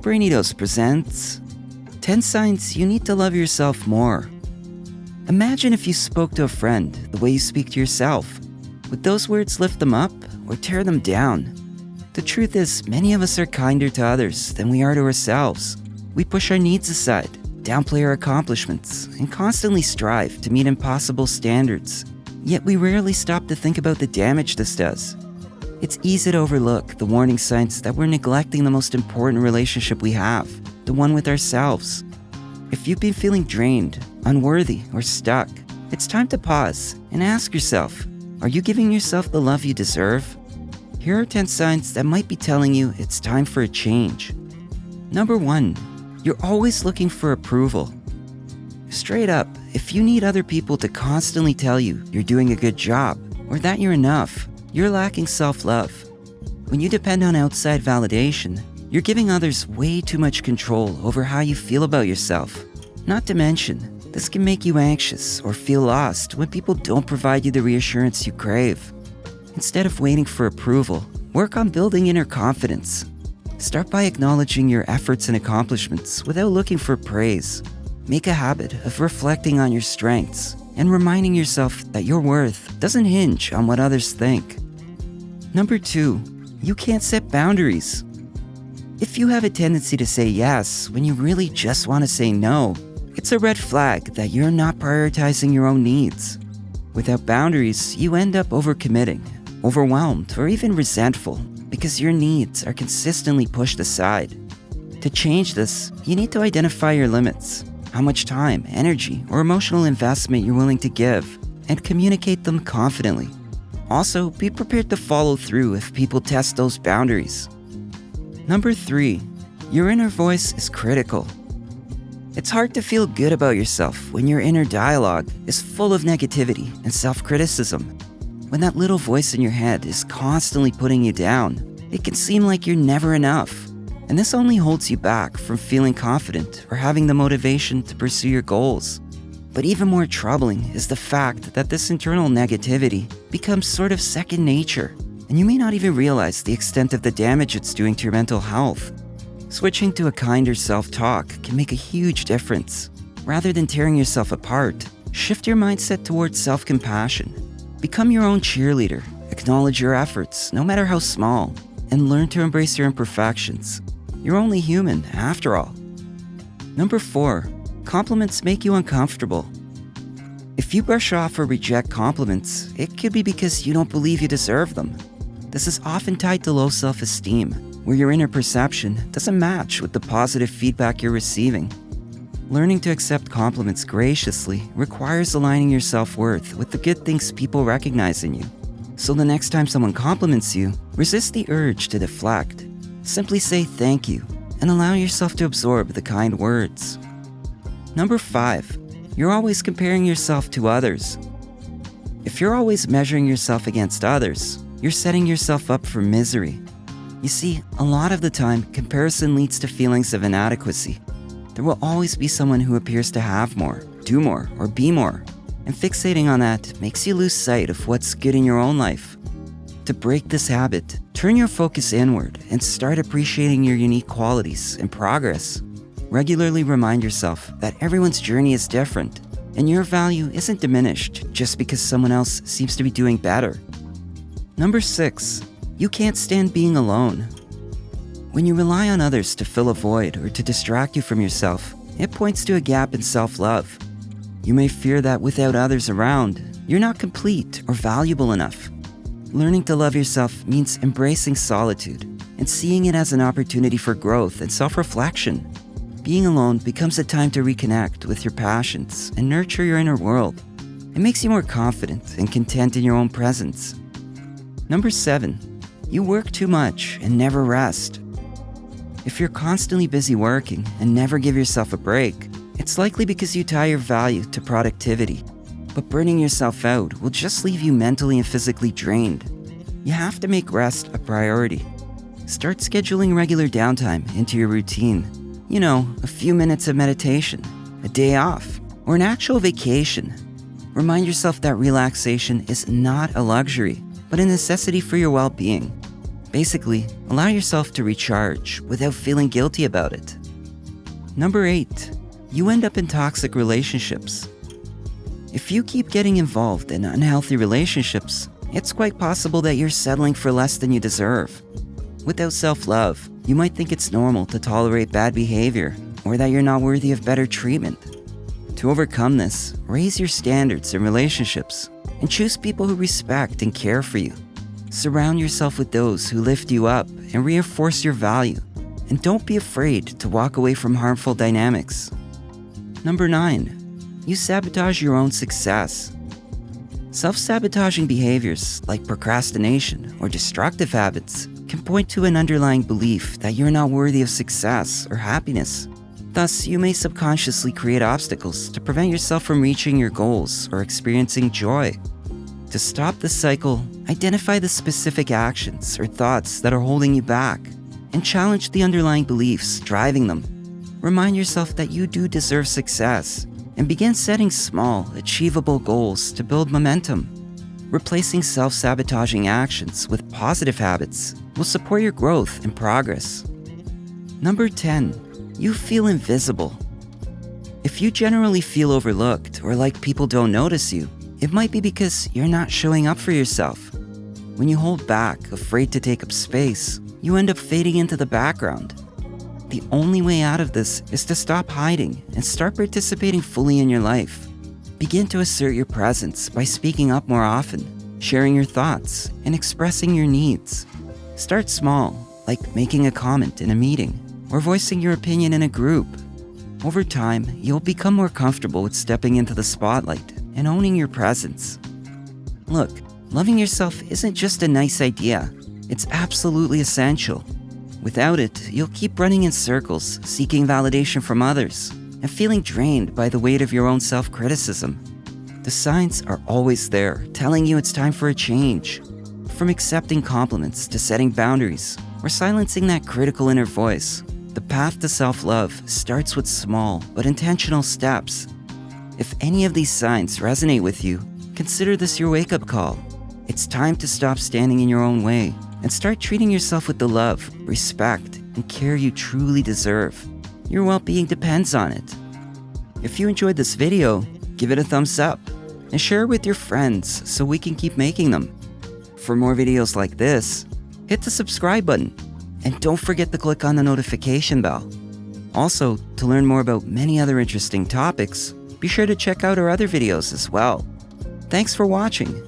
BRAINY presents 10 Signs You Need to Love Yourself More. Imagine if you spoke to a friend the way you speak to yourself. Would those words lift them up or tear them down? The truth is, many of us are kinder to others than we are to ourselves. We push our needs aside, downplay our accomplishments, and constantly strive to meet impossible standards. Yet we rarely stop to think about the damage this does. It's easy to overlook the warning signs that we're neglecting the most important relationship we have, the one with ourselves. If you've been feeling drained, unworthy, or stuck, it's time to pause and ask yourself, are you giving yourself the love you deserve? Here are 10 signs that might be telling you it's time for a change. Number 1, you're always looking for approval. Straight up, if you need other people to constantly tell you you're doing a good job or that you're enough, you're lacking self-love. When you depend on outside validation, you're giving others way too much control over how you feel about yourself. Not to mention, this can make you anxious or feel lost when people don't provide you the reassurance you crave. Instead of waiting for approval, work on building inner confidence. Start by acknowledging your efforts and accomplishments without looking for praise. Make a habit of reflecting on your strengths and reminding yourself that your worth doesn't hinge on what others think. Number 2, you can't set boundaries. If you have a tendency to say yes when you really just want to say no, it's a red flag that you're not prioritizing your own needs. Without boundaries, you end up overcommitting, overwhelmed, or even resentful because your needs are consistently pushed aside. To change this, you need to identify your limits, how much time, energy, or emotional investment you're willing to give, and communicate them confidently. Also, be prepared to follow through if people test those boundaries. Number 3, your inner voice is critical. It's hard to feel good about yourself when your inner dialogue is full of negativity and self-criticism. When that little voice in your head is constantly putting you down, it can seem like you're never enough. And this only holds you back from feeling confident or having the motivation to pursue your goals. But even more troubling is the fact that this internal negativity becomes sort of second nature, and you may not even realize the extent of the damage it's doing to your mental health. Switching to a kinder self-talk can make a huge difference. Rather than tearing yourself apart, shift your mindset towards self-compassion. Become your own cheerleader, acknowledge your efforts, no matter how small, and learn to embrace your imperfections. You're only human, after all. Number 4, compliments make you uncomfortable. If you brush off or reject compliments, it could be because you don't believe you deserve them. This is often tied to low self-esteem, where your inner perception doesn't match with the positive feedback you're receiving. Learning to accept compliments graciously requires aligning your self-worth with the good things people recognize in you. So the next time someone compliments you, resist the urge to deflect. Simply say thank you and allow yourself to absorb the kind words. Number 5, you're always comparing yourself to others. If you're always measuring yourself against others, you're setting yourself up for misery. You see, a lot of the time, comparison leads to feelings of inadequacy. There will always be someone who appears to have more, do more, or be more. And fixating on that makes you lose sight of what's good in your own life. To break this habit, turn your focus inward and start appreciating your unique qualities and progress. Regularly remind yourself that everyone's journey is different, and your value isn't diminished just because someone else seems to be doing better. Number 6, you can't stand being alone. When you rely on others to fill a void or to distract you from yourself, it points to a gap in self-love. You may fear that without others around, you're not complete or valuable enough. Learning to love yourself means embracing solitude and seeing it as an opportunity for growth and self-reflection. Being alone becomes a time to reconnect with your passions and nurture your inner world. It makes you more confident and content in your own presence. Number 7, you work too much and never rest. If you're constantly busy working and never give yourself a break, it's likely because you tie your value to productivity. But burning yourself out will just leave you mentally and physically drained. You have to make rest a priority. Start scheduling regular downtime into your routine. You know, a few minutes of meditation, a day off, or an actual vacation. Remind yourself that relaxation is not a luxury, but a necessity for your well-being. Basically, allow yourself to recharge without feeling guilty about it. Number 8. You end up in toxic relationships. If you keep getting involved in unhealthy relationships, it's quite possible that you're settling for less than you deserve. Without self-love, you might think it's normal to tolerate bad behavior or that you're not worthy of better treatment. To overcome this, raise your standards in relationships and choose people who respect and care for you. Surround yourself with those who lift you up and reinforce your value. And don't be afraid to walk away from harmful dynamics. Number 9. You sabotage your own success. Self-sabotaging behaviors like procrastination or destructive habits can point to an underlying belief that you're not worthy of success or happiness. Thus, you may subconsciously create obstacles to prevent yourself from reaching your goals or experiencing joy. To stop this cycle, identify the specific actions or thoughts that are holding you back and challenge the underlying beliefs driving them. Remind yourself that you do deserve success and begin setting small, achievable goals to build momentum. Replacing self-sabotaging actions with positive habits will support your growth and progress. Number 10. You feel invisible. If you generally feel overlooked or like people don't notice you, it might be because you're not showing up for yourself. When you hold back, afraid to take up space, you end up fading into the background. The only way out of this is to stop hiding and start participating fully in your life. Begin to assert your presence by speaking up more often, sharing your thoughts, and expressing your needs. Start small, like making a comment in a meeting or voicing your opinion in a group. Over time, you'll become more comfortable with stepping into the spotlight and owning your presence. Look, loving yourself isn't just a nice idea, it's absolutely essential. Without it, you'll keep running in circles, seeking validation from others, and feeling drained by the weight of your own self-criticism. The signs are always there, telling you it's time for a change. From accepting compliments to setting boundaries, or silencing that critical inner voice, the path to self-love starts with small but intentional steps. If any of these signs resonate with you, consider this your wake-up call. It's time to stop standing in your own way and start treating yourself with the love, respect, and care you truly deserve. Your well-being depends on it. If you enjoyed this video, give it a thumbs up and share it with your friends so we can keep making them. For more videos like this, hit the subscribe button and don't forget to click on the notification bell. Also, to learn more about many other interesting topics, be sure to check out our other videos as well. Thanks for watching.